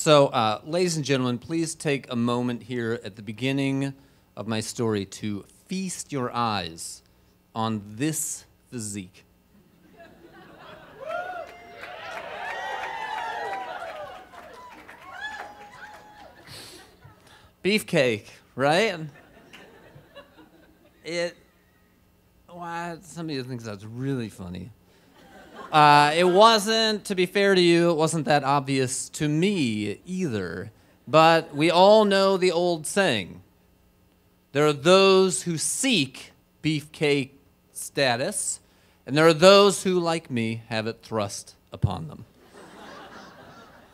So, ladies and gentlemen, please take a moment here at the beginning of my story to feast your eyes on this physique. Beefcake, right? Somebody thinks that's really funny. It wasn't, to be fair to you, it wasn't that obvious to me either. But we all know the old saying. There are those who seek beefcake status, and there are those who, like me, have it thrust upon them.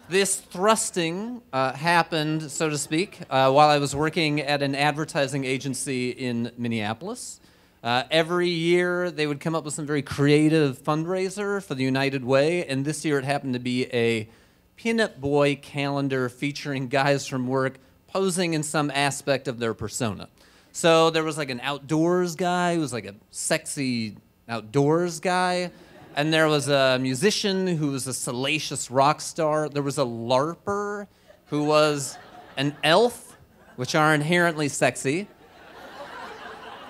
This thrusting happened, so to speak, while I was working at an advertising agency in Minneapolis. Every year, they would come up with some very creative fundraiser for the United Way, and this year it happened to be a pinup boy calendar featuring guys from work posing in some aspect of their persona. So there was like an outdoors guy who was like a sexy outdoors guy, and there was a musician who was a salacious rock star. There was a LARPer who was an elf, which are inherently sexy.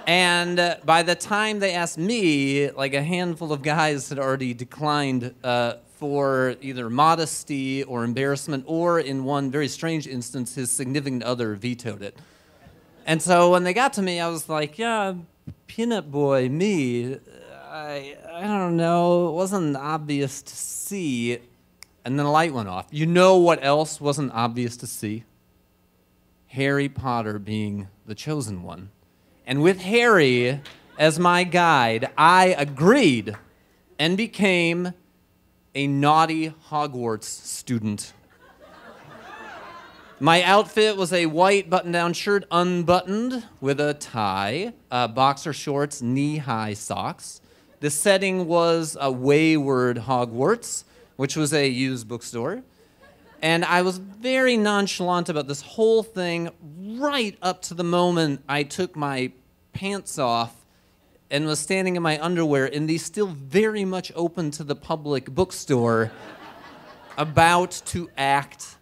And by the time they asked me, like a handful of guys had already declined for either modesty or embarrassment, or in one very strange instance, his significant other vetoed it. And so when they got to me, I was like, yeah, pinup boy, me. I don't know, it wasn't obvious to see. And then the light went off. You know what else wasn't obvious to see? Harry Potter being the chosen one. And with Harry as my guide, I agreed and became a naughty Hogwarts student. My outfit was a white button-down shirt unbuttoned with a tie, boxer shorts, knee-high socks. The setting was a Wayward Hogwarts, which was a used bookstore. And I was very nonchalant about this whole thing right up to the moment I took my pants off and was standing in my underwear in the still very much open to the public bookstore about to act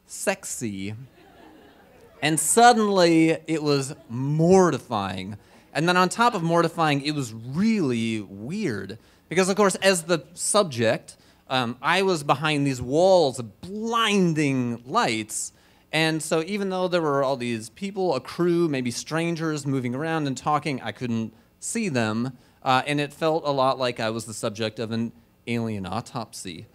sexy. And suddenly it was mortifying. And then on top of mortifying, it was really weird. Because, of course, as the subject, I was behind these walls of blinding lights. And so even though there were all these people, a crew, maybe strangers moving around and talking, I couldn't see them. And it felt a lot like I was the subject of an alien autopsy.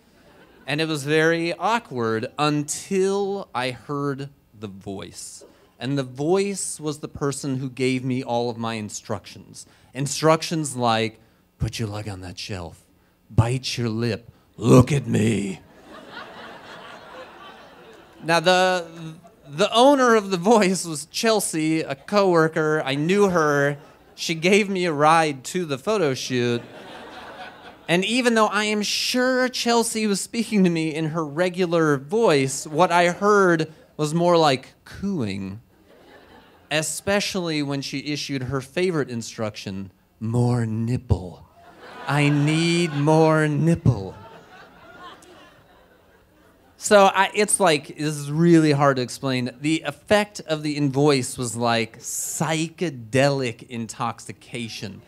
And it was very awkward until I heard the voice. And the voice was the person who gave me all of my instructions. Instructions like, put your leg on that shelf, bite your lip, look at me. Now, the owner of the voice was Chelsea, a coworker. I knew her. She gave me a ride to the photo shoot. And even though I am sure Chelsea was speaking to me in her regular voice, what I heard was more like cooing. Especially when she issued her favorite instruction, more nipple. I need more nipple. So it's like, this is really hard to explain. The effect of the invoice was like psychedelic intoxication.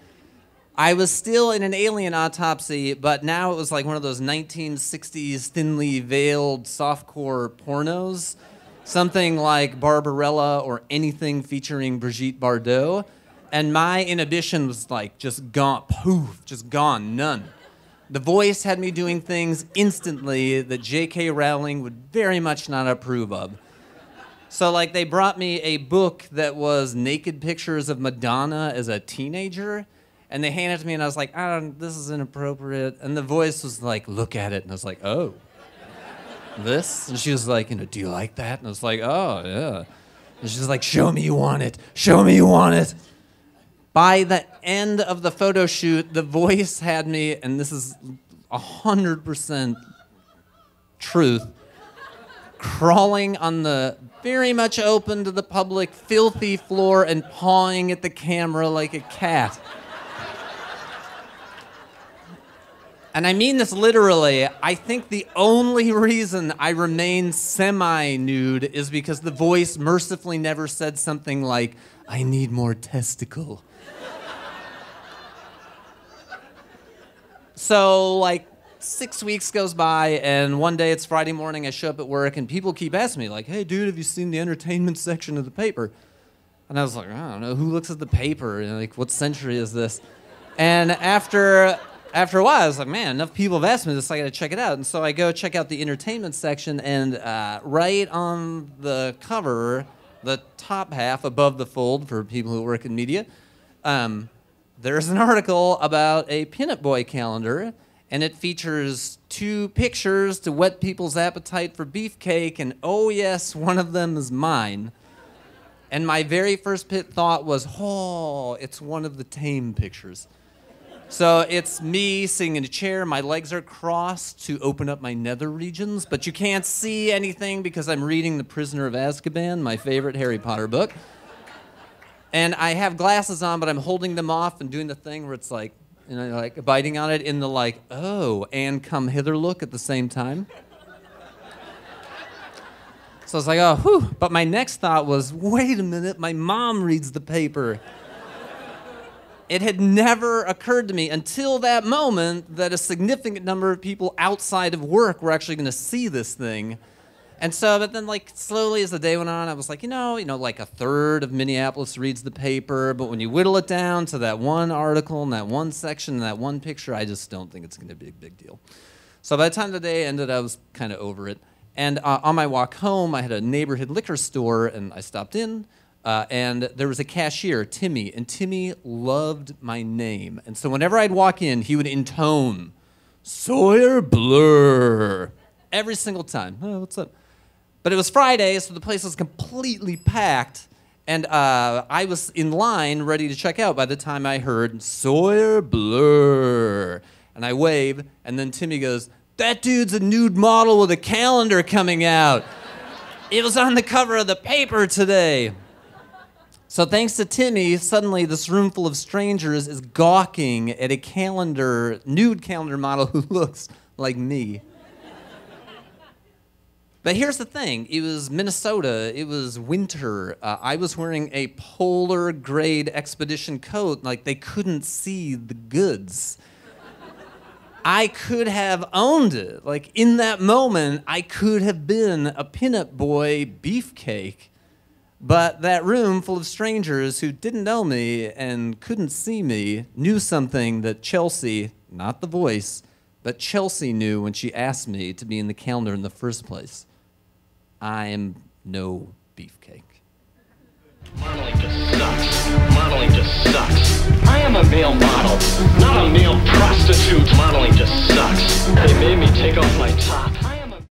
I was still in an alien autopsy, but now it was like one of those 1960s thinly veiled softcore pornos. Something like Barbarella or anything featuring Brigitte Bardot. And my inhibition was like just gone, poof, just gone, none. The voice had me doing things instantly that J.K. Rowling would very much not approve of. So like they brought me a book that was naked pictures of Madonna as a teenager, and they handed it to me and I was like, this is inappropriate. And the voice was like, look at it. And I was like, oh. This? And she was like, do you like that? And I was like, oh, yeah. And she's like, show me you want it. Show me you want it. By the end of the photo shoot, the voice had me, and this is 100% truth, crawling on the very much open to the public, filthy floor and pawing at the camera like a cat. And I mean this literally. I think the only reason I remain semi-nude is because the voice mercifully never said something like, "I need more testicle." So, like, 6 weeks goes by, and one day it's Friday morning, I show up at work, and people keep asking me, like, "Hey, dude, have you seen the entertainment section of the paper?" And I was like, "I don't know, who looks at the paper? You know, like, what century is this?" And after a while, I was like, man, enough people have asked me this, I gotta check it out. And so I go check out the entertainment section, and right on the cover, the top half above the fold for people who work in media, there's an article about a pinup boy calendar, and it features 2 pictures to whet people's appetite for beefcake, and oh yes, one of them is mine. And my very first thought was, oh, it's one of the tame pictures. So it's me sitting in a chair, my legs are crossed to open up my nether regions, but you can't see anything because I'm reading The Prisoner of Azkaban, my favorite Harry Potter book. And I have glasses on, but I'm holding them off and doing the thing where it's like, you know, like biting on it in the like, oh, and come hither look at the same time. So I was like, oh, whew. But my next thought was, wait a minute, my mom reads the paper. It had never occurred to me until that moment that a significant number of people outside of work were actually going to see this thing. And so, but then like slowly as the day went on, I was like, you know, like a third of Minneapolis reads the paper, but when you whittle it down to that one article and that one section and that one picture, I just don't think it's going to be a big deal. So by the time the day ended, I was kind of over it. And on my walk home, I had a neighborhood liquor store, and I stopped in. And there was a cashier, Timmy, and Timmy loved my name. And so whenever I'd walk in, he would intone, "Sawyer Blur," every single time. Oh, what's up? But it was Friday, so the place was completely packed, and I was in line ready to check out by the time I heard "Sawyer Blur." And I wave, and then Timmy goes, "That dude's a nude model with a calendar coming out. It was on the cover of the paper today." So thanks to Timmy, suddenly this room full of strangers is gawking at a nude calendar model who looks like me. But here's the thing, it was Minnesota, it was winter. I was wearing a polar grade expedition coat, like they couldn't see the goods. I could have owned it. Like in that moment, I could have been a pinup boy beefcake. But that room full of strangers who didn't know me and couldn't see me knew something that Chelsea, not the voice, but Chelsea knew when she asked me to be in the calendar in the first place. I am no beefcake. Modeling just sucks. Modeling just sucks. I am a male model, not a male prostitute. Modeling just sucks. They made me take off my top.